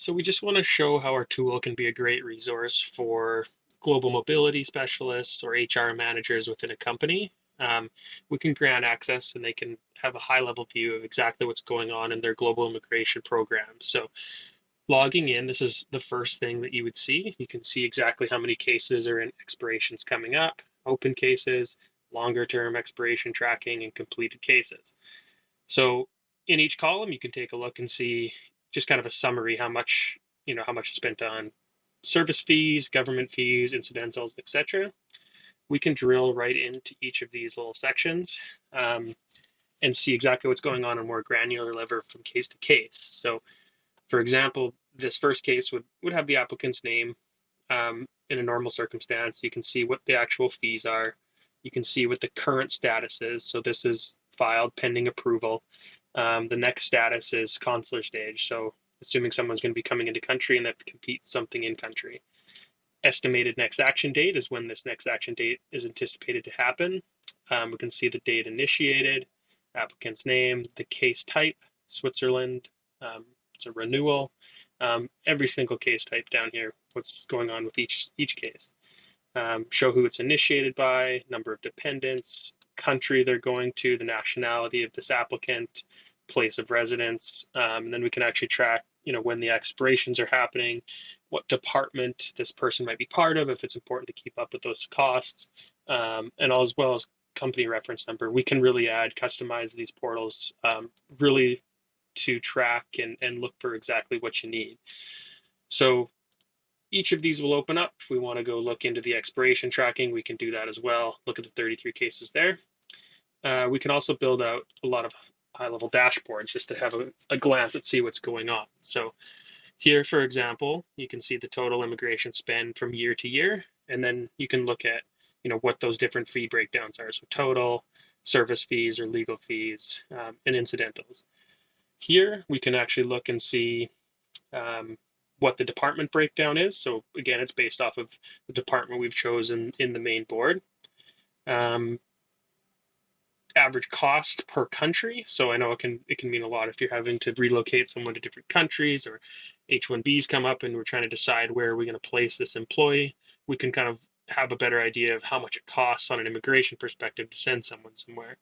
So we just want to show how our tool can be a great resource for global mobility specialists or HR managers within a company. Um, we can grant access and they can have a high level view of exactly what's going on in their global immigration program. So logging in, this is the first thing that you would see. You can see exactly how many cases are in expirations coming up, open cases, longer term expiration tracking, and completed cases. So in each column, you can take a look and see just kind of a summary how much is spent on service fees, government fees, incidentals, etc. We can drill right into each of these little sections um, and see exactly what's going on a more granular level from case to case. So, for example, this first case would have the applicant's name in a normal circumstance. You can see what the actual fees are. You can see what the current status is. So this is filed pending approval. The next status is consular stage. So assuming someone's going to be coming into country and they have to complete something in country. Estimated next action date is when this next action date is anticipated to happen. We can see the date initiated, applicant's name, the case type, Switzerland. It's a renewal. Every single case type down here, what's going on with each case. Show who it's initiated by, number of dependents, country they're going to, the nationality of this applicant, place of residence, and then we can actually track, when the expirations are happening, what department this person might be part of, if it's important to keep up with those costs, and all as well as company reference number. We can really customize these portals really to track and look for exactly what you need. So each of these will open up. If we want to go look into the expiration tracking, we can do that as well. Look at the 33 cases there. We can also build out a lot of high-level dashboards just to have a glance and see what's going on. So here, for example, you can see the total immigration spend from year to year, and then you can look at what those different fee breakdowns are. So total, service fees or legal fees, and incidentals. Here we can actually look and see what the department breakdown is. So again, it's based off of the department we've chosen in the main board. Average cost per country. So I know it can mean a lot if you're having to relocate someone to different countries, or H-1Bs come up and we're trying to decide where we're going to place this employee. We can kind of have a better idea of how much it costs on an immigration perspective to send someone somewhere.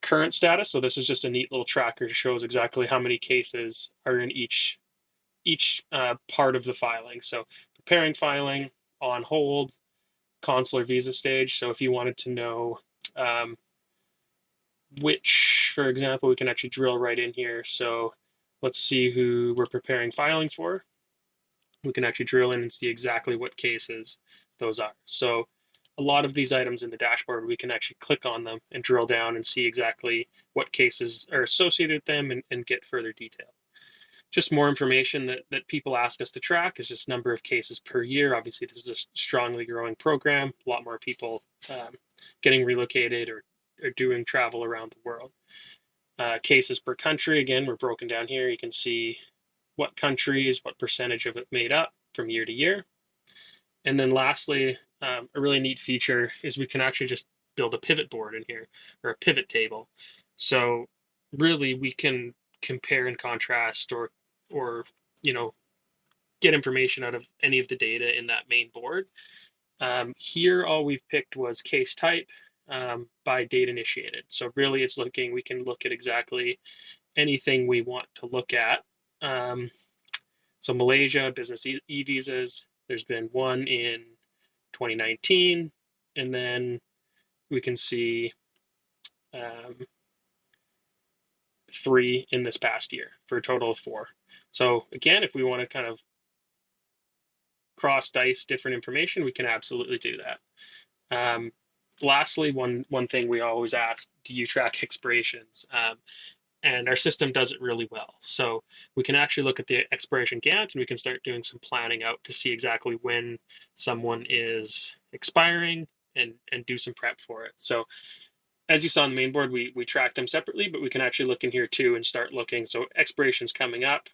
Current status. So this is just a neat little tracker that shows exactly how many cases are in each part of the filing. So preparing filing, on hold, consular visa stage. So if you wanted to know which, for example, we can actually drill right in here. So let's see who we're preparing filing for. We can actually drill in and see exactly what cases those are. So a lot of these items in the dashboard, we can actually click on them and drill down and see exactly what cases are associated with them and get further detail. Just more information that people ask us to track is just number of cases per year. Obviously, this is a strongly growing program, a lot more people getting relocated or doing travel around the world. Cases per country, again, we're broken down here. You can see what countries, what percentage of it made up from year to year. And then lastly, a really neat feature is we can actually just build a pivot board in here, or a pivot table. So really we can compare and contrast or get information out of any of the data in that main board. Here all we've picked was case type by date initiated. So really we can look at exactly anything we want to look at. So Malaysia, business e-visas, there's been one in 2019, and then we can see 3 in this past year for a total of 4. So again, if we want to kind of cross dice different information, we can absolutely do that. Lastly, one thing we always ask, do you track expirations? And our system does it really well. So we can actually look at the expiration Gantt and we can start doing some planning out to see exactly when someone is expiring and do some prep for it. So as you saw on the main board, we track them separately, but we can actually look in here too and start looking. So expirations coming up.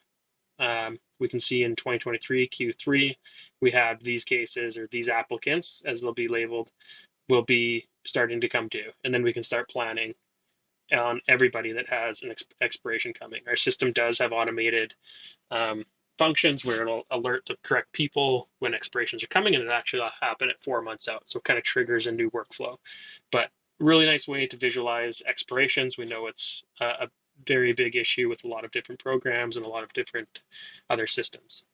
We can see in 2023 Q3, we have these cases or these applicants, as they'll be labeled, will be starting to come due. And then we can start planning on everybody that has an expiration coming. Our system does have automated functions where it'll alert the correct people when expirations are coming, and it actually will happen at 4 months out. So it kind of triggers a new workflow. But really nice way to visualize expirations. We know it's a very big issue with a lot of different programs and a lot of different other systems.